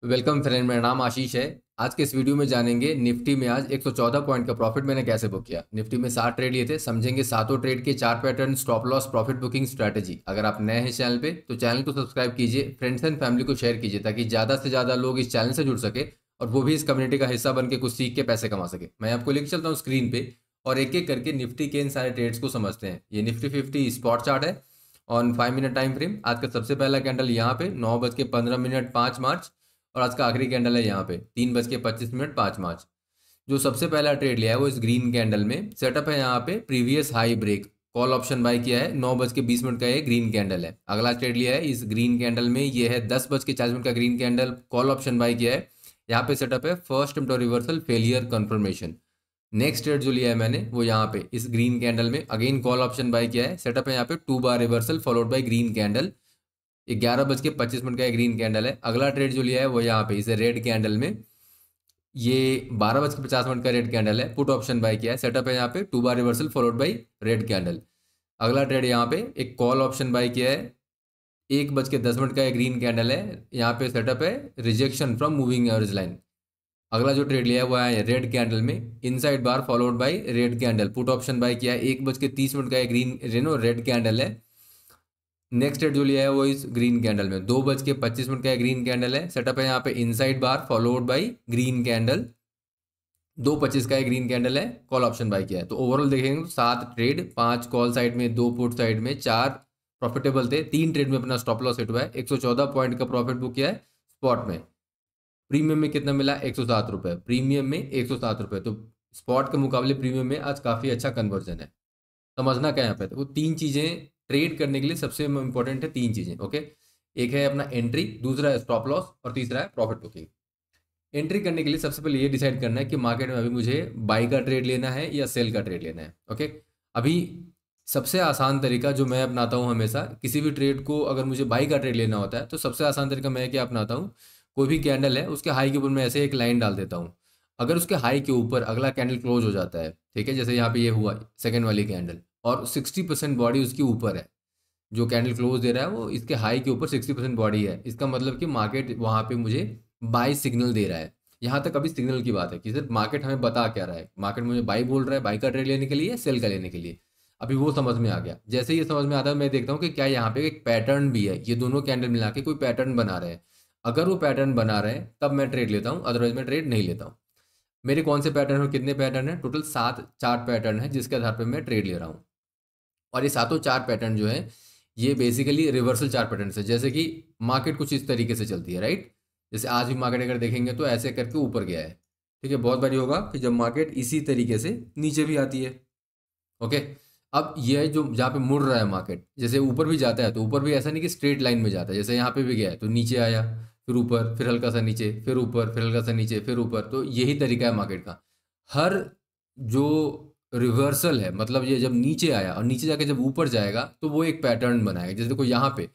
Welcome friend, मेरा नाम आशीष है। आज के इस वीडियो में जानेंगे निफ्टी में आज 114 पॉइंट का प्रॉफिट मैंने कैसे बुक किया। निफ्टी में 7 ट्रेड लिए थे, समझेंगे सातों ट्रेड के 4 pattern, stop loss, profit booking strategy. अगर आप नए हैं चैनल पे तो चैनल को सब्सक्राइब कीजिए, फ्रेंड्स एंड फैमिली को शेयर कीजिए ताकि ज़्यादा से ज़्यादा लोग इस चैनल से जुड़ सके और वो भी इस कम्युनिटी का हिस्सा बन के कुछ सीख के पैसे कमा सके। मैं आपको लेकर चलता हूँ स्क्रीन पे और एक एक करके निफ्टी के इन सारे ट्रेड्स को समझते हैं। ये निफ्टी 50 स्पॉट चार्ट है ऑन 5 मिनट टाइम फ्रेम। आज का सबसे पहला कैंडल यहाँ पे 9:15 5 मार्च और आज का आखिरी कैंडल है यहाँ पे 3:25 5 मार्च। जो सबसे पहला ट्रेड लिया है वो इस ग्रीन कैंडल में सेटअप है। यहाँ पे previous high break call option buy किया है। 9:20 का ये ग्रीन कैंडल है। अगला ट्रेड लिया है इस ग्रीन कैंडल में, ये है 10:40 का green candle, call option buy किया है। यहाँ पे सेटअप है first two reversal failure confirmation. Next trade जो लिया है मैंने वो यहाँ पे इस ग्रीन कैंडल में अगेन कॉल ऑप्शन बाय किया है। सेटअप है यहाँ पे 2 bar reversal followed by green candle. 11:25 का एक ग्रीन कैंडल है। अगला ट्रेड जो लिया है वो यहाँ पे इसे रेड कैंडल में, ये 12:50 का रेड कैंडल है, पुट ऑप्शन बाय किया है। सेटअप है यहाँ पे 2 bar reversal followed by red candle. अगला ट्रेड यहाँ पे एक कॉल ऑप्शन बाय किया है। 1:10 का एक ग्रीन कैंडल है। यहाँ पे सेटअप है rejection from moving average line. अगला जो ट्रेड लिया है वो है रेड कैंडल में inside bar followed by red candle, put option buy किया है। 1:30 का एक ग्रीन रेड कैंडल है। नेक्स्ट ट्रेड जो लिया है वो इस ग्रीन कैंडल में 2:25 का ग्रीन कैंडल है। सेटअप है यहाँ पे inside bar followed by green candle, 2:25 का एक ग्रीन कैंडल है, कॉल ऑप्शन बाय किया है। तो ओवरऑल देखेंगे तो 7 ट्रेड, 5 कॉल साइड में, 2 पुट साइड में, 4 प्रॉफिटेबल थे, 3 ट्रेड में अपना स्टॉप लॉस हिट हुआ है। 114 पॉइंट का प्रॉफिट बुक किया है स्पॉट में। प्रीमियम में कितना मिला? 107 रुपये। प्रीमियम में 107 रुपये, तो स्पॉट के मुकाबले प्रीमियम में आज काफ़ी अच्छा कन्वर्जन है। समझना क्या यहाँ पे, तो वो 3 चीज़ें ट्रेड करने के लिए सबसे इंपॉर्टेंट है। 3 चीज़ें, ओके। एक है अपना एंट्री, दूसरा है स्टॉप लॉस और तीसरा है प्रॉफिट बुकिंग। एंट्री करने के लिए सबसे पहले ये डिसाइड करना है कि मार्केट में अभी मुझे बाई का ट्रेड लेना है या सेल का ट्रेड लेना है, ओके। अभी सबसे आसान तरीका जो मैं अपनाता हूँ हमेशा, किसी भी ट्रेड को अगर मुझे बाई का ट्रेड लेना होता है तो सबसे आसान तरीका मैं क्या अपनाता हूँ, कोई भी कैंडल है उसके हाई के ऊपर मैं ऐसे एक लाइन डाल देता हूँ। अगर उसके हाई के ऊपर अगला कैंडल क्लोज हो जाता है, ठीक है, जैसे यहाँ पे ये हुआ सेकेंड वाली कैंडल, और 60% बॉडी उसकी ऊपर है, जो कैंडल क्लोज दे रहा है वो इसके हाई के ऊपर 60% बॉडी है, इसका मतलब कि मार्केट वहाँ पे मुझे बाई सिग्नल दे रहा है। यहाँ तक अभी सिग्नल की बात है कि सिर्फ मार्केट हमें बता क्या रहा है, मार्केट मुझे बाई बोल रहा है, बाई का ट्रेड लेने के लिए, सेल का लेने के लिए। अभी वो समझ में आ गया। जैसे ये समझ में आता है मैं देखता हूँ कि क्या यहाँ पे एक पैटर्न भी है, ये दोनों कैंडल मिला के कोई पैटर्न बना रहे हैं। अगर वो पैटर्न बना रहे हैं तब मैं ट्रेड लेता हूँ, अदरवाइज मैं ट्रेड नहीं लेता हूँ। मेरे कौन से पैटर्न और कितने पैटर्न है? टोटल 7 चार्ट पैटर्न है जिसके आधार पर मैं ट्रेड ले रहा हूँ। और ये सातों चार पैटर्न जो है ये बेसिकली रिवर्सल चार पैटर्न है। जैसे कि मार्केट कुछ इस तरीके से चलती है, राइट। जैसे आज भी मार्केट अगर देखेंगे तो ऐसे करके ऊपर गया है, ठीक है। बहुत बारी होगा कि जब मार्केट इसी तरीके से नीचे भी आती है, ओके। अब ये जो जहाँ पे मुड़ रहा है मार्केट, जैसे ऊपर भी जाता है तो ऊपर भी ऐसा नहीं कि स्ट्रेट लाइन में जाता है, जैसे यहाँ पे भी गया है तो नीचे आया, फिर ऊपर, फिर हल्का सा नीचे, फिर ऊपर, फिर हल्का सा नीचे, फिर ऊपर। तो यही तरीका है मार्केट का। हर जो रिवर्सल है, मतलब ये जब नीचे आया और नीचे जाके जब ऊपर जाएगा तो वो एक पैटर्न बनाएगा। जैसे देखो यहाँ पे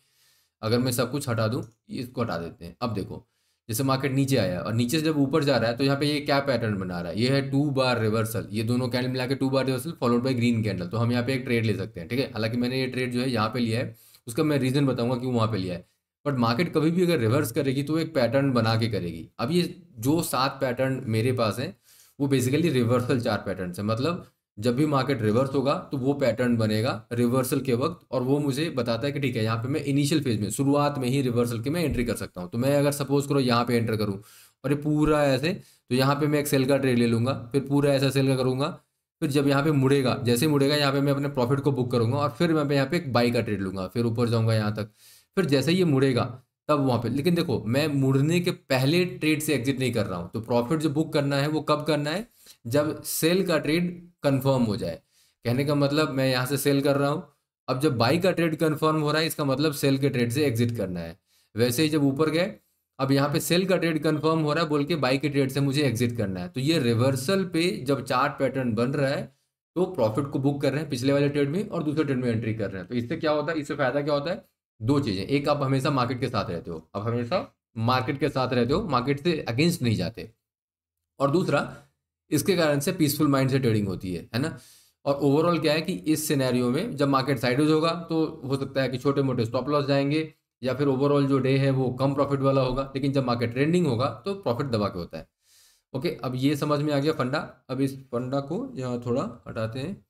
अगर मैं सब कुछ हटा दूँ, इसको हटा देते हैं। अब देखो जैसे मार्केट नीचे आया और नीचे से जब ऊपर जा रहा है तो यहाँ पे ये क्या पैटर्न बना रहा है? ये है 2 बार रिवर्सल, ये दोनों कैंडल मिला के 2 bar reversal followed by green candle. तो हम यहाँ पे एक ट्रेड ले सकते हैं, ठीक है। हालांकि मैंने ये ट्रेड जो है यहाँ पे लिया है, उसका मैं रीजन बताऊंगा क्यों वहाँ पे लिया है। बट मार्केट कभी भी अगर रिवर्स करेगी तो एक पैटर्न बना के करेगी। अब ये जो 7 पैटर्न मेरे पास हैं वो बेसिकली रिवर्सल 4 पैटर्न है। मतलब जब भी मार्केट रिवर्स होगा तो वो पैटर्न बनेगा रिवर्सल के वक्त, और वो मुझे बताता है कि ठीक है यहाँ पे मैं इनिशियल फेज में, शुरुआत में ही रिवर्सल के मैं एंट्री कर सकता हूँ। तो मैं अगर सपोज करो यहाँ पे एंटर करूँ और ये पूरा ऐसे, तो यहाँ पे मैं एक सेल का ट्रेड ले लूँगा, फिर पूरा ऐसा सेल का करूँगा। फिर जब यहाँ पे मुड़ेगा, जैसे मुड़ेगा यहाँ पे मैं अपने प्रॉफिट को बुक करूँगा और फिर मैं यहाँ पे एक बाई का ट्रेड लूँगा, फिर ऊपर जाऊँगा यहाँ तक। फिर जैसे ये मुड़ेगा तब वहाँ पे, लेकिन देखो मैं मुड़ने के पहले ट्रेड से एग्जिट नहीं कर रहा हूँ। तो प्रॉफिट जो बुक करना है वो कब करना है? जब सेल का ट्रेड कंफर्म हो जाए। कहने का मतलब मैं यहाँ से सेल कर रहा हूँ, अब जब बाई का ट्रेड कंफर्म हो रहा है इसका मतलब सेल के ट्रेड से एग्जिट करना है। वैसे ही जब ऊपर गए, अब यहाँ पे सेल का ट्रेड कंफर्म हो रहा है बोल के बाई के ट्रेड से मुझे एग्जिट करना है। तो ये रिवर्सल पे जब चार्ट पैटर्न बन रहा है तो प्रॉफिट को बुक कर रहे हैं पिछले वाले ट्रेड में और दूसरे ट्रेड में एंट्री कर रहे हैं। तो इससे क्या होता है, इससे फायदा क्या होता है? 2 चीजें। एक, आप हमेशा मार्केट के साथ रहते हो, आप हमेशा मार्केट के साथ रहते हो, मार्केट से अगेंस्ट नहीं जाते। और दूसरा, इसके कारण से पीसफुल माइंड से ट्रेडिंग होती है ना। और ओवरऑल क्या है कि इस सिनेरियो में जब मार्केट साइडवेज होगा तो हो सकता है कि छोटे मोटे स्टॉप लॉस जाएंगे, या फिर ओवरऑल जो डे है वो कम प्रॉफिट वाला होगा, लेकिन जब मार्केट ट्रेंडिंग होगा तो प्रॉफिट दबा के होता है। ओके, अब ये समझ में आ गया फंडा। अब इस फंडा को यहाँ थोड़ा हटाते हैं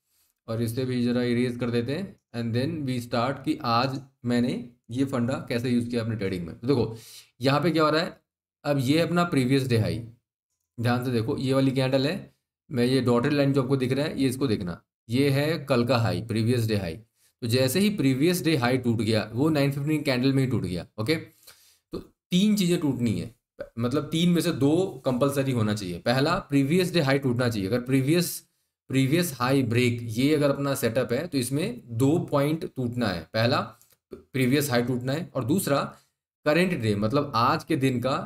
और इससे भी ज़रा इरेज कर देते हैं, एंड देन वी स्टार्ट कि आज मैंने ये फंडा कैसे यूज़ किया अपने ट्रेडिंग में। तो देखो यहाँ पे क्या हो रहा है, अब ये अपना प्रीवियस डे हाई, ध्यान से देखो ये वाली कैंडल है, मैं ये डॉटेड लाइन जो आपको दिख रहा है ये इसको देखना, ये है कल का हाई, प्रीवियस डे हाई। तो जैसे ही प्रीवियस डे हाई टूट गया वो 915 कैंडल में ही टूट गया। ओके, तो तीन चीज़ें टूटनी है, मतलब तीन में से दो कंपलसरी होना चाहिए। पहला, प्रीवियस डे हाई टूटना चाहिए। अगर प्रीवियस हाई ब्रेक ये अगर अपना सेटअप है तो इसमें 2 पॉइंट टूटना है। पहला प्रीवियस हाई टूटना है, और दूसरा करेंट डे मतलब आज के दिन का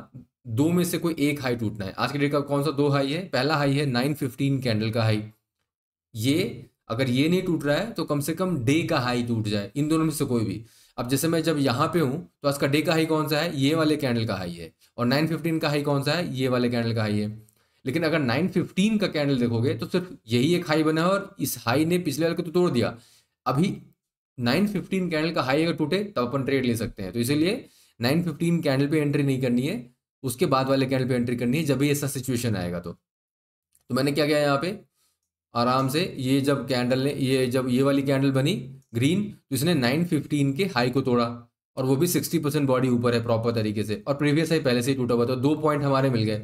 दो में से कोई एक हाई टूटना है। आज के डे का कौन सा दो हाई है? पहला हाई है 915 कैंडल का हाई, ये अगर ये नहीं टूट रहा है तो कम से कम डे का हाई टूट जाए, इन दोनों में से कोई भी। अब जैसे मैं जब यहाँ पे हूँ तो आज का डे का हाई कौन सा है? ये वाले कैंडल का हाई है। और 915 का हाई कौन सा है? ये वाले कैंडल का हाई है। लेकिन अगर 915 का कैंडल देखोगे तो सिर्फ यही एक हाई बना है और इस हाई ने पिछले वाले को तो तोड़ दिया। अभी 915 कैंडल का हाई अगर टूटे तब अपन ट्रेड ले सकते हैं। तो इसीलिए 915 कैंडल पे एंट्री नहीं करनी है, उसके बाद वाले कैंडल पे एंट्री करनी है जब भी ऐसा सिचुएशन आएगा। तो मैंने क्या किया यहाँ पे, आराम से ये जब कैंडल ने जब ये वाली कैंडल बनी ग्रीन, तो इसने 915 के हाई को तोड़ा, और वो भी 60% बॉडी ऊपर है प्रॉपर तरीके से, और प्रीवियस हाई पहले से ही टूटा हुआ था। 2 पॉइंट हमारे मिल गए,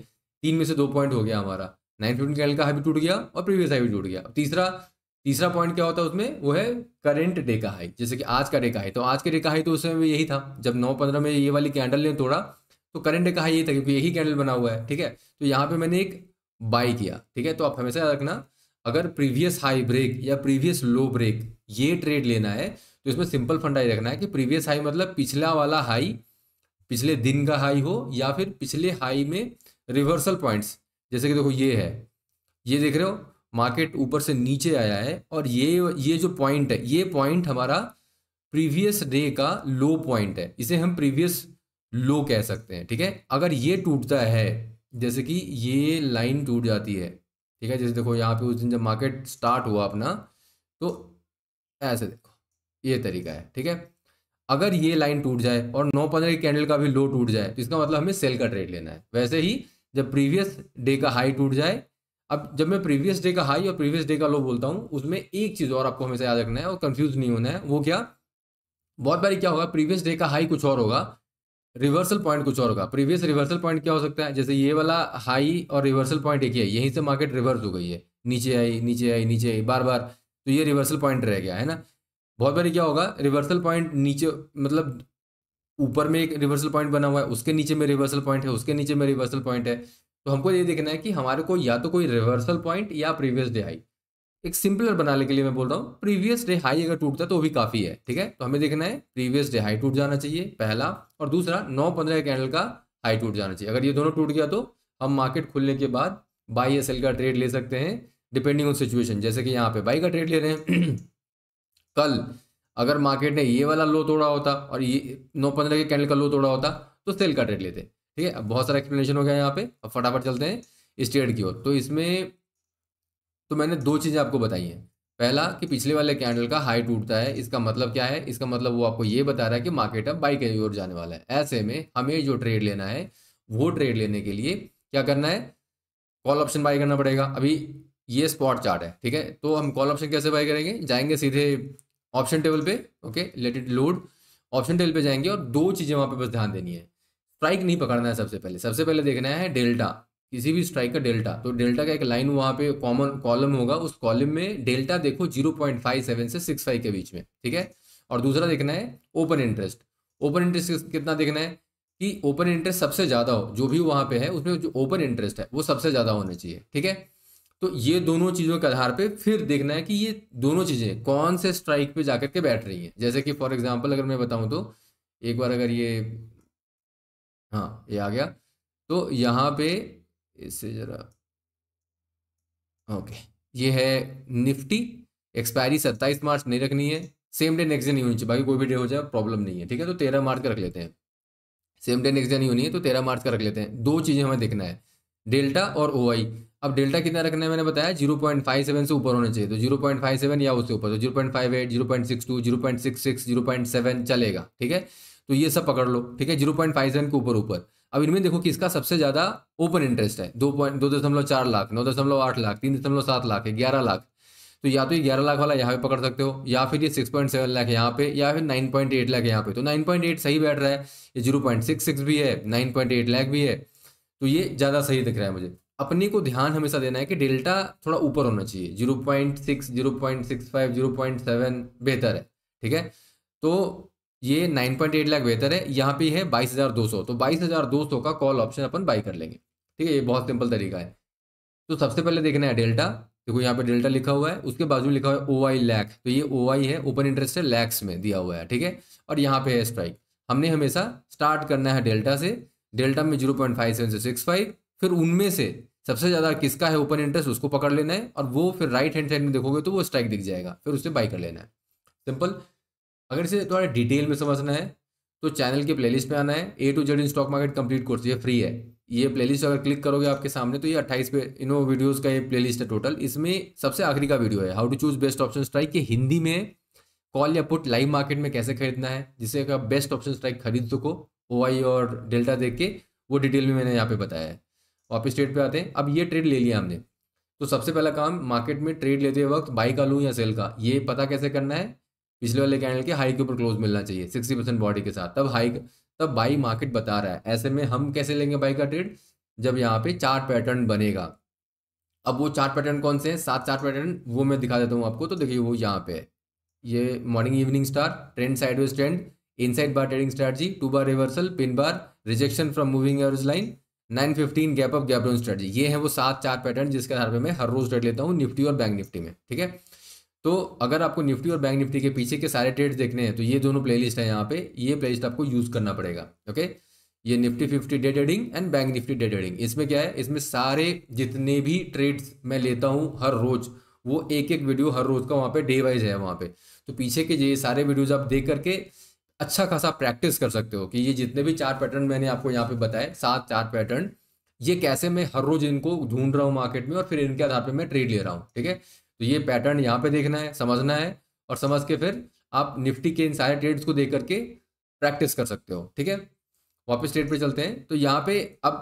तीन में से 2 पॉइंट हो गया हमारा। 915 कैंडल का हाई भी टूट गया और प्रीवियस हाई भी टूट गया। तीसरा पॉइंट क्या होता है उसमें, वो है करेंट डे का हाई, जैसे कि आज का डे का हाई। तो आज के डे का हाई तो उस समय भी यही था, जब 9:15 में ये वाली कैंडल ने तोड़ा तो करंट डे का हाई यही था, क्योंकि यही कैंडल बना हुआ है। ठीक है, तो यहाँ पे मैंने एक बाई किया। ठीक है, तो आप हमेशा याद रखना, अगर प्रीवियस हाई ब्रेक या प्रीवियस लो ब्रेक ये ट्रेड लेना है तो इसमें सिंपल फंडा ही रखना है कि प्रीवियस हाई मतलब पिछला वाला हाई, पिछले दिन का हाई हो, या फिर पिछले हाई में रिवर्सल पॉइंट्स। जैसे कि देखो ये है, ये देख रहे हो मार्केट ऊपर से नीचे आया है, और ये जो पॉइंट है, ये पॉइंट हमारा प्रीवियस डे का लो पॉइंट है, इसे हम प्रीवियस लो कह सकते हैं। ठीक है, अगर ये टूटता है, जैसे कि ये लाइन टूट जाती है, ठीक है, जैसे देखो यहाँ पे उस दिन जब मार्केट स्टार्ट हुआ अपना, तो ऐसे देखो ये तरीका है। ठीक है, अगर ये लाइन टूट जाए और 9:15 की कैंडल का भी लो टूट जाए तो इसका मतलब हमें सेल का ट्रेड लेना है। वैसे ही जब प्रीवियस डे का हाई टूट जाए, अब जब मैं प्रीवियस डे का हाई और प्रीवियस डे का लो बोलता हूँ, उसमें एक चीज़ और आपको हमेशा याद रखना है और कंफ्यूज नहीं होना है। वो क्या, बहुत बारी क्या होगा, प्रीवियस डे का हाई कुछ और होगा, रिवर्सल पॉइंट कुछ और होगा। प्रीवियस रिवर्सल पॉइंट क्या हो सकता है, जैसे ये वाला हाई और रिवर्सल पॉइंट एक ही है, यहीं से मार्केट रिवर्स हो गई है, नीचे आई नीचे आई नीचे आई बार बार, तो ये रिवर्सल पॉइंट रह गया है ना। बहुत बारी क्या होगा, रिवर्सल पॉइंट नीचे, मतलब ऊपर में एक रिवर्सल पॉइंट बना हुआ है, उसके नीचे में रिवर्सल पॉइंट है, उसके नीचे में रिवर्सल पॉइंट है। तो हमको ये देखना है कि हमारे को या तो कोई रिवर्सल पॉइंट या प्रीवियस डे हाई। एक सिंपलर बनाने के लिए मैं बोल रहा हूँ, प्रीवियस डे हाई अगर टूटता है तो वो भी काफ़ी है। ठीक है, तो हमें देखना है प्रीवियस डे हाई टूट जाना चाहिए पहला, और दूसरा 9:15 कैंडल का हाई टूट जाना चाहिए। अगर ये दोनों टूट गया तो हम मार्केट खुलने के बाद बाई या सेल का ट्रेड ले सकते हैं, डिपेंडिंग ऑन सिचुएशन। जैसे कि यहाँ पे बाई का ट्रेड ले रहे हैं कल अगर मार्केट ने ये वाला लो तोड़ा होता और ये 9:15 के कैंडल का लो तोड़ा होता तो सेल का ट्रेड लेते। ठीक है, अब बहुत सारा एक्सप्लेनेशन हो गया यहाँ पे, अब फटाफट चलते हैं इस ट्रेड की ओर। तो इसमें तो मैंने दो चीज़ें आपको बताई हैं। पहला कि पिछले वाले कैंडल का हाई टूटता है, इसका मतलब क्या है, इसका मतलब वो आपको ये बता रहा है कि मार्केट अब बाई की ओर जाने वाला है। ऐसे में हमें जो ट्रेड लेना है, वो ट्रेड लेने के लिए क्या करना है, कॉल ऑप्शन बाई करना पड़ेगा। अभी ये स्पॉट चार्ट है, ठीक है, तो हम कॉल ऑप्शन कैसे बाई करेंगे, जाएंगे सीधे ऑप्शन टेबल पे, okay, let it load. Option table पे जाएंगे और दो चीज़ें वहाँ पे बस ध्यान देनी है। स्ट्राइक नहीं पकड़ना है, सबसे पहले देखना है डेल्टा, किसी भी स्ट्राइक का डेल्टा। तो डेल्टा का एक लाइन वहाँ पे कॉमन कॉलम होगा, उस कॉलम में डेल्टा देखो 0.57 से 65 के बीच में। ठीक है, और दूसरा देखना है ओपन इंटरेस्ट। ओपन इंटरेस्ट कितना देखना है कि ओपन इंटरेस्ट सबसे ज़्यादा हो, जो भी वहाँ पे है उसमें जो ओपन इंटरेस्ट है वो सबसे ज़्यादा होना चाहिए। ठीक है, तो ये दोनों चीज़ों के आधार पे फिर देखना है कि ये दोनों चीज़ें कौन से स्ट्राइक पे जाकर के बैठ रही हैं। जैसे कि फॉर एग्जांपल अगर मैं बताऊं तो एक बार अगर ये, हाँ ये आ गया, तो यहाँ पे इससे ज़रा, ओके, ये है निफ्टी, एक्सपायरी 27 मार्च नहीं रखनी है, सेम डे नेक्स्ट डे नहीं होनी चाहिए, बाकी कोई भी डे हो जाए प्रॉब्लम नहीं है। ठीक है, तो 13 मार्च का रख लेते हैं, सेम डे नेक्स्ट डे नहीं होनी है तो 13 मार्च का रख लेते हैं। दो चीज़ें हमें देखना है, डेल्टा और ओआई। अब डेल्टा कितना रखना है मैंने बताया 0.57 से ऊपर होना चाहिए, तो 0.57 या उससे ऊपर, तो 0.58, 0.62, 0.66, 0.7 चलेगा। ठीक है, तो ये सब पकड़ लो, ठीक है, 0.57 के ऊपर ऊपर। अब इनमें देखो कि इसका सबसे ज़्यादा ओपन इंटरेस्ट है, 2.4 लाख, 9.8 लाख, 3.7 लाख है, 11 लाख। तो या तो ये 11 लाख वाला यहाँ पे पकड़ सकते हो, या फिर ये 6.7 लाख यहाँ पे, या फिर 9.8 लाख यहाँ पे। तो 9.8 सही बैठ रहा है, ये 0.66 भी है, 9.8 लाख भी है, तो ये ज़्यादा सही दिख रहा है मुझे। अपने को ध्यान हमेशा देना है कि डेल्टा थोड़ा ऊपर होना चाहिए, 0.6, 0.65, 0.7 बेहतर है, ठीक है। तो ये 9.8 लाख बेहतर है, यहाँ पे है 22,200, तो 22,200 का कॉल ऑप्शन अपन बाई कर लेंगे, ठीक है। ये बहुत सिंपल तरीका है। तो सबसे पहले देखना है डेल्टा, देखो यहाँ पे डेल्टा लिखा हुआ है, उसके बाजू लिखा हुआ है OI लैख, तो ये OI है, ओपन इंटरेस्ट है, लैक्स में दिया हुआ है, ठीक है। और यहाँ पे है स्ट्राइक। हमने हमेशा स्टार्ट करना है डेल्टा से, डेल्टा में 0.57 से 65, फिर उनमें से सबसे ज़्यादा किसका है ओपन इंटरेस्ट उसको पकड़ लेना है, और वो फिर राइट हैंड साइड में देखोगे तो वो स्ट्राइक दिख जाएगा, फिर उससे बाई कर लेना है, सिंपल। अगर इसे थोड़ा डिटेल में समझना है तो चैनल के प्लेलिस्ट पे आना है, A to Z in stock market complete course, ये फ्री है। ये प्लेलिस्ट अगर क्लिक करोगे आपके सामने तो ये 28 पे इनो वीडियोस का ये प्लेलिस्ट है टोटल। इसमें सबसे आखिरी का वीडियो है how to choose best option strike, के हिंदी में कॉल या पुट लाइव मार्केट में कैसे खरीदना है, जिससे आप बेस्ट ऑप्शन स्ट्राइक खरीद सको OI और डेल्टा देख के, वो डिटेल में मैंने यहाँ पे बताया है। वापस ट्रेड पे आते हैं। अब ये ट्रेड ले लिया हमने, तो सबसे पहला काम मार्केट में ट्रेड लेते वक्त बाई का लूँ या सेल का, ये पता कैसे करना है। पिछले वाले कैंडल के हाई के ऊपर क्लोज मिलना चाहिए 60% बॉडी के साथ, तब बाई मार्केट बता रहा है। ऐसे में हम कैसे लेंगे बाई का ट्रेड, जब यहाँ पे चार्ट पैटर्न बनेगा। अब वो चार्ट पैटर्न कौन से हैं, 7 चार्ट पैटर्न, वो मैं दिखा देता हूँ आपको। तो देखिए वो यहाँ पे है, ये morning evening star, trend sideways trend, inside bar trading strategy, 2 bar reversal, pin bar, rejection from moving average line, 915 gap up gap down strategy. ये है वो 7 चार्ट पैटर्न जिसके आधार पर मैं हर रोज ट्रेड लेता हूँ निफ्टी और बैंक निफ्टी में, ठीक है। तो अगर आपको निफ्टी और बैंक निफ्टी के पीछे के सारे ट्रेड्स देखने हैं तो ये दोनों प्लेलिस्ट है यहाँ पे, ये प्लेलिस्ट आपको यूज करना पड़ेगा, ओके। ये Nifty 50 day trading and bank Nifty day trading, इसमें क्या है, इसमें सारे जितने भी ट्रेड्स मैं लेता हूँ हर रोज, वो एक एक वीडियो हर रोज का वहाँ पे डे वाइज है वहाँ पे। तो पीछे के ये सारे वीडियोज आप देख करके अच्छा खासा प्रैक्टिस कर सकते हो कि ये जितने भी चार पैटर्न मैंने आपको यहाँ पे बताए, 7 चार पैटर्न, ये कैसे मैं हर रोज इनको ढूंढ रहा हूँ मार्केट में और फिर इनके आधार पर मैं ट्रेड ले रहा हूँ, ठीक है। तो ये पैटर्न यहाँ पे देखना है, समझना है, और समझ के फिर आप निफ्टी के इन सारे ट्रेड्स को देख करके प्रैक्टिस कर सकते हो, ठीक है। वापस ट्रेड पे चलते हैं। तो यहाँ पे अब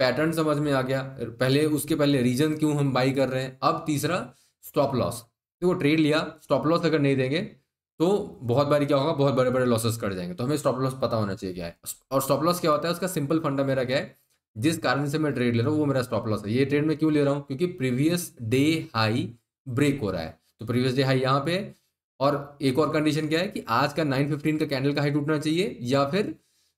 पैटर्न समझ में आ गया, पहले उसके पहले रीजन क्यों हम बाई कर रहे हैं। अब तीसरा स्टॉप लॉस, देखो ट्रेड लिया, स्टॉप लॉस अगर नहीं देंगे तो बहुत बारी क्या होगा, बहुत बड़े बड़े लॉसेस कर जाएंगे। तो हमें स्टॉप लॉस पता होना चाहिए क्या है, और स्टॉप लॉस क्या होता है, उसका सिंपल फंडा मेरा क्या है, जिस कारण से मैं ट्रेड ले रहा हूँ वो मेरा स्टॉप लॉस है। ये ट्रेड में क्यों ले रहा हूँ, क्योंकि प्रीवियस डे हाई ब्रेक हो रहा है, तो प्रीवियस डे हाई यहाँ पे है। और एक और कंडीशन क्या है कि आज का 915 का कैंडल का हाई टूटना चाहिए, या फिर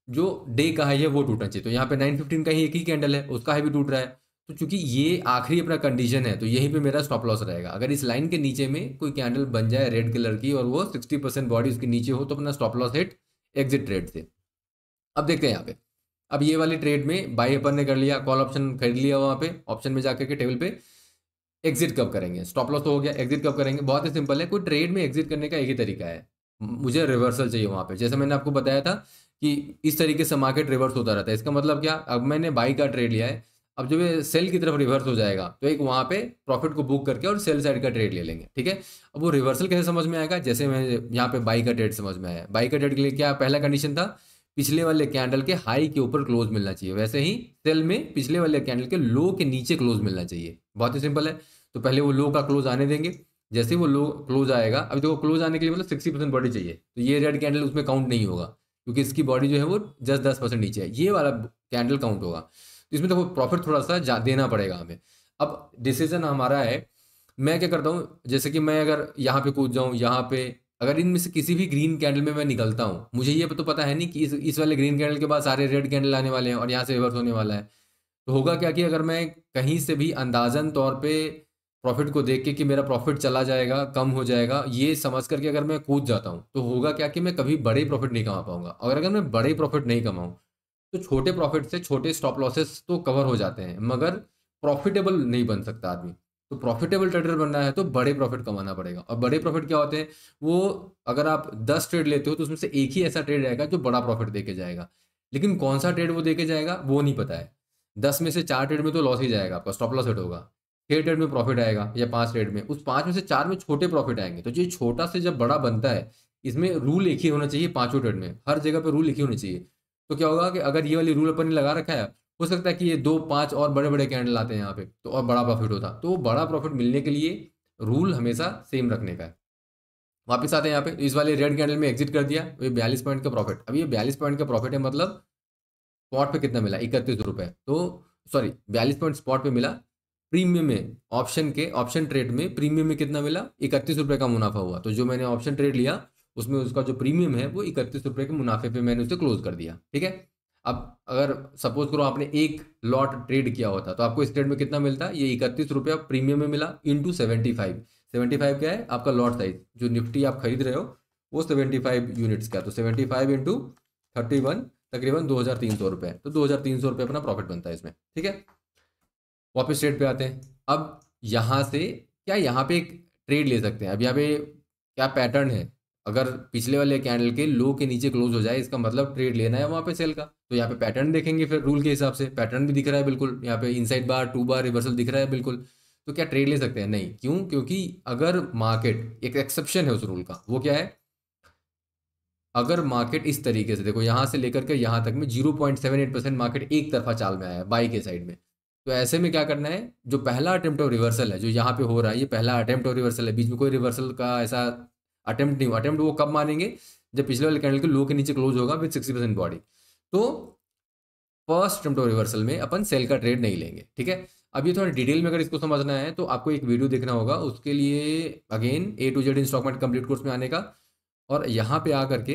जो डे का हाई है वो टूटना चाहिए। तो यहाँ पे 915 का ही एक ही कैंडल है, उसका हाई भी टूट रहा है। तो चूंकि ये आखिरी अपना कंडीशन है, तो यहीं पे मेरा स्टॉप लॉस रहेगा। अगर इस लाइन के नीचे में कोई कैंडल बन जाए रेड कलर की और वो 60% बॉडी उसके नीचे हो, तो अपना stop loss hit exit trade से। अब देखते हैं यहाँ पे, अब ये वाली ट्रेड में बाई अपन ने कर लिया, कॉल ऑप्शन खरीद लिया, वहाँ पे ऑप्शन में जाकर के टेबल पे एग्जिट कब करेंगे, स्टॉप लॉस तो हो गया, एग्जिट कब करेंगे, बहुत ही सिंपल है। कोई ट्रेड में एग्जिट करने का एक ही तरीका है, मुझे रिवर्सल चाहिए वहाँ पे। जैसे मैंने आपको बताया था कि इस तरीके से मार्केट रिवर्स होता रहता है। इसका मतलब क्या, अब मैंने बाई का ट्रेड लिया है, अब जब ये सेल की तरफ रिवर्स हो जाएगा तो एक वहाँ पे प्रॉफिट को बुक करके और सेल साइड का ट्रेड ले लेंगे, ठीक है। अब वो रिवर्सल कैसे समझ में आएगा, जैसे मैं यहाँ पे बाई का ट्रेड समझ में आया, बाई का ट्रेड के लिए क्या पहला कंडीशन था, पिछले वाले कैंडल के हाई के ऊपर क्लोज मिलना चाहिए। वैसे ही सेल में पिछले वाले कैंडल के लो के नीचे क्लोज मिलना चाहिए, बहुत ही सिंपल है। तो पहले वो लो का क्लोज आने देंगे, जैसे वो लो क्लोज आएगा, अभी देखो क्लोज आने के लिए मतलब 60% बॉडी चाहिए, तो ये रेड कैंडल उसमें काउंट नहीं होगा, क्योंकि इसकी बॉडी जो है वो जस्ट 10% नीचे है, ये वाला कैंडल काउंट होगा। तो इसमें देखो प्रॉफिट थोड़ा सा देना पड़ेगा हमें। अब डिसीजन हमारा है, मैं क्या करता हूँ, जैसे कि मैं अगर यहाँ पे कूद जाऊँ, यहाँ पे अगर इनमें से किसी भी ग्रीन कैंडल में मैं निकलता हूँ, मुझे ये तो पता है नहीं कि इस वाले ग्रीन कैंडल के बाद सारे रेड कैंडल आने वाले हैं और यहाँ से रिवर्स होने वाला है। तो होगा क्या कि अगर मैं कहीं से भी अंदाजन तौर पे प्रॉफिट को देख के कि मेरा प्रॉफिट चला जाएगा, कम हो जाएगा, ये समझ करके अगर मैं कूद जाता हूँ, तो होगा क्या कि मैं कभी बड़े प्रॉफिट नहीं कमा पाऊंगा। और अगर मैं बड़े प्रॉफिट नहीं कमाऊँ तो छोटे प्रॉफिट से छोटे स्टॉप लॉसेस तो कवर हो जाते हैं, मगर प्रॉफिटेबल नहीं बन सकता आदमी। तो प्रॉफिटेबल ट्रेडर बनना है तो बड़े प्रॉफिट कमाना पड़ेगा। और बड़े प्रॉफिट क्या होते हैं, वो अगर आप 10 ट्रेड लेते हो तो उसमें से एक ही ऐसा ट्रेड रहेगा जो बड़ा प्रॉफिट देके जाएगा, लेकिन कौन सा ट्रेड वो देके जाएगा वो नहीं पता है। 10 में से 4 ट्रेड में तो लॉस ही जाएगा, आपका स्टॉप लॉस हिट होगा। 6 ट्रेड में प्रॉफिट आएगा या 5 ट्रेड में, उस 5 में से 4 में छोटे प्रॉफिट आएंगे। तो ये छोटा से जब बड़ा बनता है, इसमें रूल एक ही होना चाहिए पांचों ट्रेड में, हर जगह पे रूल एक ही होनी चाहिए। तो क्या होगा कि अगर ये वाली रूल अपन ने लगा रखा है, हो सकता है कि ये 2 5 और बड़े बड़े कैंडल आते हैं यहाँ पे तो और बड़ा प्रॉफिट होता, तो वो बड़ा प्रॉफिट मिलने के लिए रूल हमेशा सेम रखने का है। वापस आते हैं यहाँ पे, इस वाले रेड कैंडल में एग्जिट कर दिया, ये 42 पॉइंट का प्रॉफिट। अब ये 42 पॉइंट का प्रॉफिट है, मतलब स्पॉट पे कितना मिला, 31 रुपए। तो सॉरी 42 पॉइंट स्पॉट पे मिला, प्रीमियम में ऑप्शन के ऑप्शन ट्रेड में प्रीमियम में कितना मिला, 31 रुपए का मुनाफा हुआ। तो जो मैंने ऑप्शन ट्रेड लिया उसमें उसका जो प्रीमियम है वो 31 रुपए के मुनाफे पे मैंने उसे क्लोज कर दिया, ठीक है। अब अगर सपोज करो आपने एक लॉट ट्रेड किया होता तो आपको इस ट्रेड में कितना मिलता, ये 31 रुपया प्रीमियम में मिला इंटू 75। 75 क्या है आपका लॉट साइज, जो निफ्टी आप खरीद रहे हो वो 75 यूनिट्स का, तो 75 इंटू 31 तकरीबन 2300 रुपये, तो 2300 रुपये अपना प्रॉफिट बनता है इसमें, ठीक है। वापस ट्रेड पे आते हैं। अब यहाँ से क्या यहाँ पे एक ट्रेड ले सकते हैं। अब यहाँ पे क्या पैटर्न है, अगर पिछले वाले कैंडल के लो के नीचे क्लोज हो जाए इसका मतलब ट्रेड लेना है वहाँ पे सेल का। तो यहाँ पे पैटर्न देखेंगे फिर रूल के हिसाब से, पैटर्न भी दिख रहा है बिल्कुल, यहाँ पे इनसाइड बार 2 बार रिवर्सल दिख रहा है बिल्कुल। तो क्या ट्रेड ले सकते हैं, नहीं। क्यों, क्योंकि अगर मार्केट, एक एक्सेप्शन है उस रूल का, वो क्या है, अगर मार्केट इस तरीके से देखो यहाँ से लेकर के यहाँ तक में 0.78% मार्केट एक तरफा चाल में आया है बाई के साइड में, तो ऐसे में क्या करना है, जो पहला अटेम्प्ट ऑफ रिवर्सल है जो यहाँ पे हो रहा है, ये पहला अटेम्प्ट ऑफ रिवर्सल है, बीच में कोई रिवर्सल का ऐसा अटेम्प्ट नहीं हुआ। अटेम्प्ट वो कब मानेंगे, जब पिछले वाले कैंडल के लो के नीचे क्लोज होगा विद 60% बॉडी। तो फर्स्ट अटेम्प्ट ऑफ रिवर्सल में अपन सेल का ट्रेड नहीं लेंगे, ठीक है। अब ये थोड़ा डिटेल में अगर इसको समझना है तो आपको एक वीडियो देखना होगा, उसके लिए again A to Z in stock market complete course में आने का, और यहाँ पे आकर के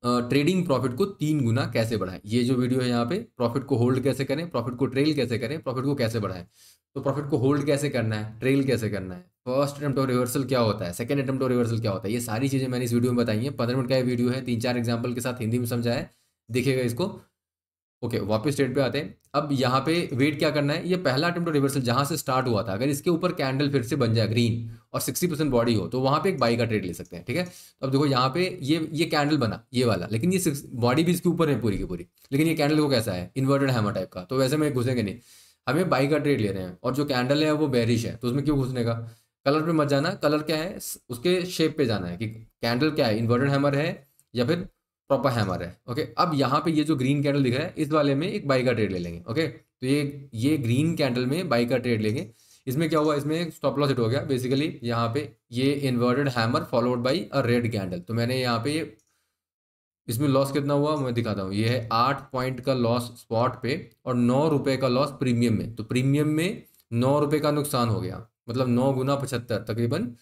ट्रेडिंग प्रॉफिट को 3 गुना कैसे बढ़ाएं, ये जो वीडियो है यहाँ पे, प्रॉफिट को होल्ड कैसे करें, प्रॉफिट को ट्रेल कैसे करें, प्रॉफिट को कैसे बढ़ाएं। तो प्रॉफिट को होल्ड कैसे करना है, ट्रेल कैसे करना है, फर्स्ट अटेम्प्ट ऑफ रिवर्सल क्या होता है, सेकंड अटेम्प्ट ऑफ रिवर्सल क्या होता है, ये सारी चीज़ें मैंने इस वीडियो में बताई हैं। 15 मिनट का ये वीडियो है, 3 4 एग्जाम्पल के साथ हिंदी में समझाया है, देखिएगा इसको। ओके, वापस ट्रेड पे आते हैं। अब यहाँ पे वेट क्या करना है, ये पहला अटेम्प्ट ऑफ रिवर्सल जहाँ से स्टार्ट हुआ था, अगर इसके ऊपर कैंडल फिर से बन जाए ग्रीन और 60% बॉडी हो तो वहाँ पे एक बाई का ट्रेड ले सकते हैं, ठीक है। तो अब देखो यहाँ पे ये कैंडल बना ये वाला, लेकिन ये बॉडी भी इसके ऊपर है पूरी की पूरी, लेकिन ये कैंडल को कैसा है, इन्वर्टेड हैमर टाइप का, तो वैसे में घुसेंगे नहीं, हमें बाई का ट्रेड ले रहे हैं। और जो कैंडल है वो बेरिश है, तो उसमें क्यों घुसने का, कलर पे मत जाना, कलर क्या है उसके शेप पे जाना है कि कैंडल क्या है, इन्वर्टेड हैमर है या फिर प्रॉपर हैमर है। ओके, अब यहाँ पे ये जो ग्रीन कैंडल दिख रहा है इस वाले में एक बाई का ट्रेड ले लेंगे। ओके, तो ये ग्रीन कैंडल में बाई का ट्रेड लेंगे। इसमें क्या हुआ, इसमें स्टॉप लॉस हिट हो गया बेसिकली, यहाँ पे ये inverted hammer followed by a red candle. तो मैंने यहाँ पे इसमें लॉस कितना हुआ मैं दिखाता हूँ, ये है 8 पॉइंट का लॉस स्पॉट पे और 9 रुपए का लॉस प्रीमियम में। तो प्रीमियम में 9 रुपए का नुकसान हो गया, मतलब 9 गुना 75 तकरीबन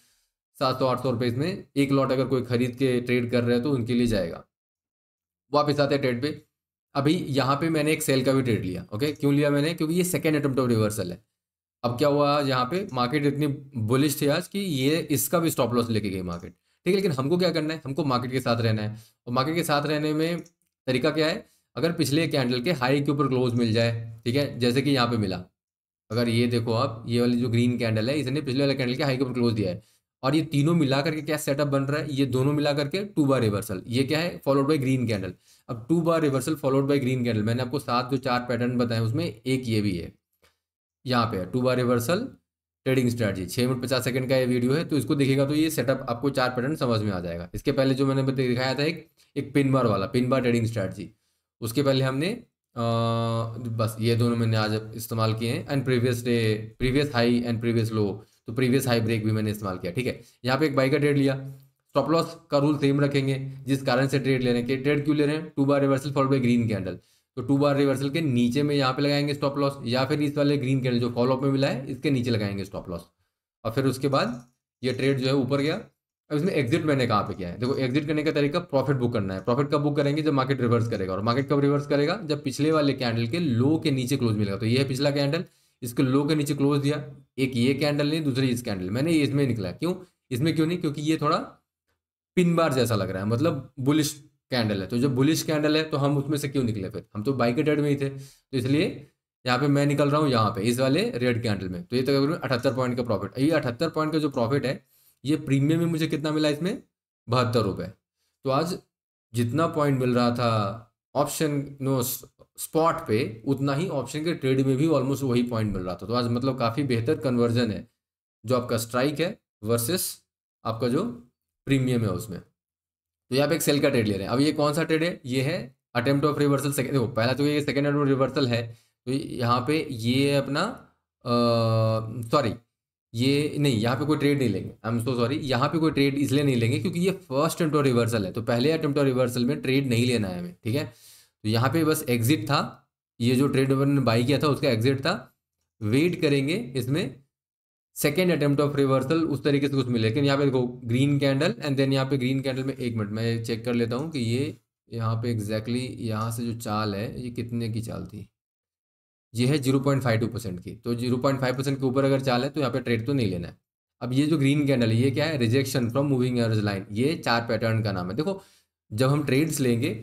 700 800 रुपये इसमें एक लॉट अगर कोई खरीद के ट्रेड कर रहे हैं तो उनके लिए जाएगा। वापस आते हैं ट्रेड पे। अभी यहाँ पे मैंने एक सेल का भी ट्रेड लिया। ओके, क्यों लिया मैंने, क्योंकि ये सेकेंड अटेम्प्ट ऑफ रिवर्सल है। अब क्या हुआ, यहाँ पे मार्केट इतनी बुलिश थी आज कि ये इसका भी स्टॉप लॉस लेके गई मार्केट, ठीक है। लेकिन हमको क्या करना है, हमको मार्केट के साथ रहना है, और मार्केट के साथ रहने में तरीका क्या है, अगर पिछले कैंडल के हाई के ऊपर क्लोज मिल जाए, ठीक है, जैसे कि यहाँ पे मिला। अगर ये देखो आप, ये वाली जो ग्रीन कैंडल है इसने पिछले वाले कैंडल के हाई के ऊपर क्लोज दिया है, और ये तीनों मिला करके क्या सेटअप बन रहा है, ये दोनों मिला करके 2 बार रिवर्सल, ये क्या है, फॉलोड बाय ग्रीन कैंडल। अब 2 bar reversal followed by green candle, मैंने आपको 7 जो 4 पैटर्न बताए उसमें एक ये भी है, यहाँ पे है 2 bar reversal trading strategy. 6 minute 50 second का ये वीडियो है, तो इसको देखिएगा तो ये सेटअप आपको 4 पैटर्न समझ में आ जाएगा। इसके पहले जो मैंने दिखाया था एक पिन बार वाला, पिन बार ट्रेडिंग स्ट्रैटेजी, उसके पहले हमने बस ये दोनों मैंने आज इस्तेमाल किए हैं। And previous day, previous high and previous लो, तो प्रीवियस हाई ब्रेक भी मैंने इस्तेमाल किया, ठीक है। यहाँ पे एक बाई का ट्रेड लिया, स्टॉप लॉस का रूल सेम रखेंगे, जिस कारण से ट्रेड ले रहे हैं, ट्रेड क्यों ले रहे हैं, 2 bar reversal followed by green candle, तो 2 बार रिवर्सल के नीचे में यहाँ पे लगाएंगे स्टॉप लॉस, या फिर इस वाले ग्रीन कैंडल जो फॉलो अप में मिला है इसके नीचे लगाएंगे स्टॉप लॉस। और फिर उसके बाद ये ट्रेड जो है ऊपर गया। अब इसमें एग्जिट मैंने कहाँ पे किया है, देखो एग्जिट करने का तरीका, प्रॉफिट बुक करना है। प्रॉफिट कब बुक करेंगे, जब मार्केट रिवर्स करेगा, और मार्केट कब रिवर्स करेगा, जब पिछले वाले कैंडल के लो के नीचे क्लोज मिलेगा। तो ये है पिछला कैंडल, इसके लो के नीचे क्लोज दिया, एक ये कैंडल नहीं दूसरी इस कैंडल, मैंने इसमें निकला, क्यों इसमें क्यों नहीं, क्योंकि ये थोड़ा पिन बार जैसा लग रहा है, मतलब बुलिश कैंडल है। तो जब बुलिश कैंडल है तो हम उसमें से क्यों निकले, फिर हम तो बाई के ट्रेड में ही थे, तो इसलिए यहाँ पे मैं निकल रहा हूँ यहाँ पे इस वाले रेड कैंडल में। तो ये तकरीबन 78 पॉइंट का प्रॉफिट, ये 78 पॉइंट का जो प्रॉफिट है ये प्रीमियम में मुझे कितना मिला, इसमें 72 रुपये। तो आज जितना पॉइंट मिल रहा था ऑप्शन नो स्पॉट पे, उतना ही ऑप्शन के ट्रेड में भी ऑलमोस्ट वही पॉइंट मिल रहा था। तो आज मतलब काफ़ी बेहतर कन्वर्जन है जो आपका स्ट्राइक है वर्सेस आपका जो प्रीमियम है उसमें। तो यहाँ पे एक सेल का ट्रेड ले रहे हैं। अब ये कौन सा ट्रेड है, ये है अटेम्प्ट ऑफ रिवर्सल सेकंड। देखो पहला तो ये सेकंड अटेम्प्ट रिवर्सल है, तो यहाँ पे ये अपना सॉरी ये नहीं, यहाँ पे कोई ट्रेड नहीं लेंगे, आई एम सो सॉरी, यहाँ पे कोई ट्रेड इसलिए नहीं लेंगे क्योंकि ये फर्स्ट अटेम्प्ट ऑफ रिवर्सल है, तो पहले अटेम्प्ट ऑफ रिवर्सल में ट्रेड नहीं लेना है हमें, ठीक है। तो यहाँ पे बस एग्जिट था, ये जो ट्रेड ने बाई किया था उसका एग्जिट था। वेट करेंगे इसमें सेकेंड अटेम्प्ट ऑफ रिवर्सल उस तरीके से कुछ मिले, लेकिन यहाँ पे देखो ग्रीन कैंडल एंड देन यहाँ पे ग्रीन कैंडल में, एक मिनट मैं चेक कर लेता हूँ कि ये यहाँ पे एग्जैक्टली यहाँ से जो चाल है ये कितने की चाल थी, ये है 0.52% की, तो 0.5% के ऊपर अगर चाल है तो यहाँ पे ट्रेड तो नहीं लेना है। अब ये जो ग्रीन कैंडल है ये क्या है, rejection from moving average line, ये चार पैटर्न का नाम है। देखो जब हम ट्रेड्स लेंगे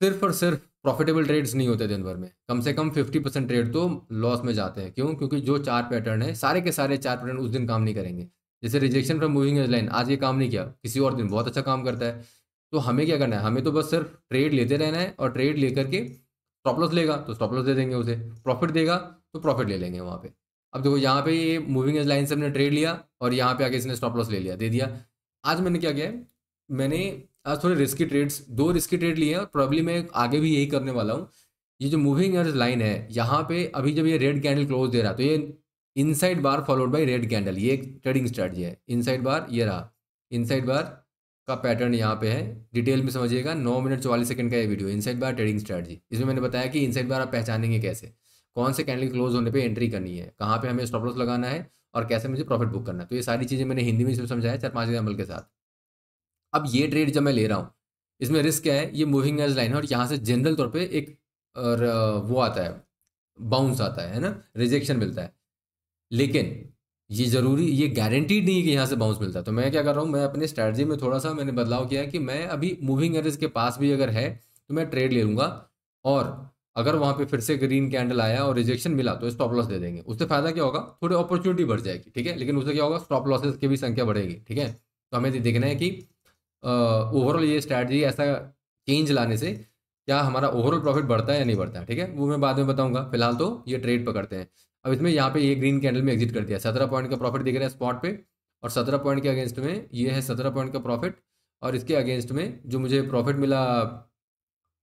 सिर्फ और सिर्फ प्रॉफिटेबल ट्रेड्स नहीं होते दिन भर में, कम से कम 50% ट्रेड तो लॉस में जाते हैं। क्यों? क्योंकि जो चार पैटर्न है सारे के सारे चार पैटर्न उस दिन काम नहीं करेंगे। जैसे rejection from moving average line आज ये काम नहीं किया, किसी और दिन बहुत अच्छा काम करता है। तो हमें क्या करना है, हमें तो बस सिर्फ ट्रेड लेते रहना है, और ट्रेड लेकर के स्टॉप लॉस लेगा तो स्टॉप लॉस दे देंगे उसे, प्रॉफिट देगा तो प्रॉफिट ले लेंगे वहाँ पे। अब देखो यहाँ पे ये मूविंग एवरेज लाइन से हमने ट्रेड लिया और यहाँ पे आके इसने स्टॉप लॉस ले लिया, दे दिया। आज मैंने क्या किया है, मैंने आज थोड़े रिस्की ट्रेड्स, दो रिस्की ट्रेड लिए हैं और प्रॉब्ली मैं आगे भी यही करने वाला हूँ। ये जो मूविंग एवरेज लाइन है यहाँ पे अभी जब ये रेड कैंडल क्लोज दे रहा तो ये inside bar followed by red candle, ये एक ट्रेडिंग स्ट्रेटजी है। इनसाइड बार ये रहा, इनसाइड बार का पैटर्न यहाँ पे है, डिटेल में समझिएगा। 9 मिनट 44 सेकंड का ये वीडियो, इनसाइड बार ट्रेडिंग स्ट्रेटजी। इसमें मैंने बताया कि इनसाइड बार आप पहचानेंगे कैसे, कौन से कैंडल क्लोज होने पे एंट्री करनी है, कहाँ पे हमें स्टॉप लॉस लगाना है और कैसे मुझे प्रॉफिट बुक करना है। तो ये सारी चीज़ें मैंने हिंदी में इसमें समझाया 4-5 एग्जाम्पल के साथ। अब ये ट्रेड जब मैं ले रहा हूँ इसमें रिस्क क्या है, ये मूविंग एवरेज लाइन है और यहाँ से जनरल तौर पे एक वो आता है, बाउंस आता है ना, रिजेक्शन मिलता है। लेकिन ये ज़रूरी, ये गारंटीड नहीं है कि यहाँ से बाउंस मिलता है। तो मैं क्या कर रहा हूँ, मैं अपने स्ट्रैटेजी में थोड़ा सा मैंने बदलाव किया है कि मैं अभी मूविंग एवरेज के पास भी अगर है तो मैं ट्रेड ले लूँगा, और अगर वहाँ पे फिर से ग्रीन कैंडल आया और रिजेक्शन मिला तो स्टॉप लॉस दे देंगे। उससे फ़ायदा क्या होगा, थोड़ी अपॉर्चुनिटी बढ़ जाएगी, ठीक है, लेकिन उससे क्या होगा, स्टॉप लॉसेस की भी संख्या बढ़ेगी, ठीक है। तो हमें देखना है कि ओवरऑल ये स्ट्रैटेजी ऐसा चेंज लाने से क्या हमारा ओवरऑल प्रॉफिट बढ़ता है या नहीं बढ़ता है, ठीक है, वो मैं बाद में बताऊंगा। फिलहाल तो ये ट्रेड पकड़ते हैं। अब इसमें यहाँ पे ये ग्रीन कैंडल में एग्जिट कर दिया, 17 पॉइंट का प्रॉफिट दिख रहा है स्पॉट पे, और 17 पॉइंट के अगेंस्ट में ये है 17 पॉइंट का प्रॉफिट, और इसके अगेंस्ट में जो मुझे प्रॉफिट मिला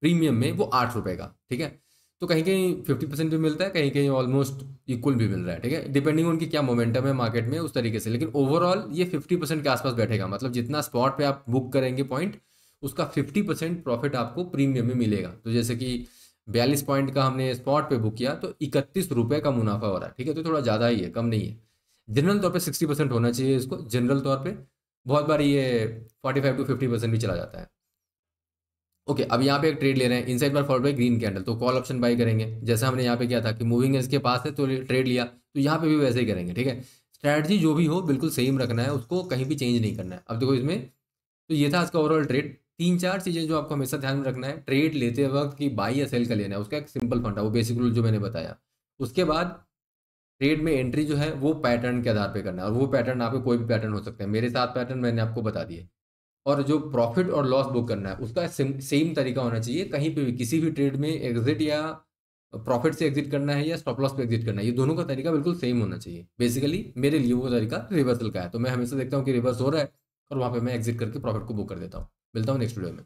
प्रीमियम में वो 8 रुपये का, ठीक है। तो कहीं कहीं 50% भी मिलता है, कहीं कहीं ऑलमोस्ट इक्वल भी मिल रहा है, ठीक है, डिपेंडिंग उनकी क्या मोमेंटम है मार्केट में उस तरीके से। लेकिन ओवरऑल ये 50% के आसपास बैठेगा, मतलब जितना स्पॉट पे आप बुक करेंगे पॉइंट उसका 50% प्रॉफिट आपको प्रीमियम में मिलेगा। तो जैसे कि 42 पॉइंट का हमने स्पॉट पे बुक किया तो 31 रुपये का मुनाफा हो रहा है, ठीक है, तो थोड़ा ज़्यादा ही है, कम नहीं है। जनरल तौर पे 60% होना चाहिए इसको, जनरल तौर पे बहुत बार ये 45 to 50% भी चला जाता है। ओके, अब यहाँ पे एक ट्रेड ले रहे हैं, inside bar followed by green candle, तो कॉल ऑप्शन बाई करेंगे। जैसा हमने यहाँ पे किया था कि मूविंग इसके पास है तो ट्रेड लिया, तो यहाँ पे भी वैसे ही करेंगे, ठीक है। स्ट्रैटेजी जो भी हो बिल्कुल सेम रखना है, उसको कहीं भी चेंज नहीं करना है। अब देखो इसमें तो ये था आज का ओवरऑल ट्रेड। 3-4 चीज़ें जो आपको हमेशा ध्यान में रखना है ट्रेड लेते वक्त कि बाई या सेल का लेना है, उसका एक सिंपल फंडा, वो बेसिक रूल जो मैंने बताया। उसके बाद ट्रेड में एंट्री जो है वो पैटर्न के आधार पे करना है, और वो पैटर्न आपको कोई भी पैटर्न हो सकता है, मेरे 7 पैटर्न मैंने आपको बता दिए। और जो प्रॉफिट और लॉस बुक करना है उसका सेम तरीका होना चाहिए, कहीं पे भी किसी भी ट्रेड में एग्जिट या प्रॉफिट से एग्जिट करना है या स्टॉप लॉस पे एग्जिट करना है, ये दोनों का तरीका बिल्कुल सेम होना चाहिए। बेसिकली मेरे लिए वो तरीका रिवर्सल का है, तो मैं हमेशा देखता हूँ कि रिवर्स हो रहा है और वहाँ पे मैं एग्जिट करके प्रॉफिट को बुक कर देता हूँ। मिलता हूँ नेक्स्ट वीडियो में।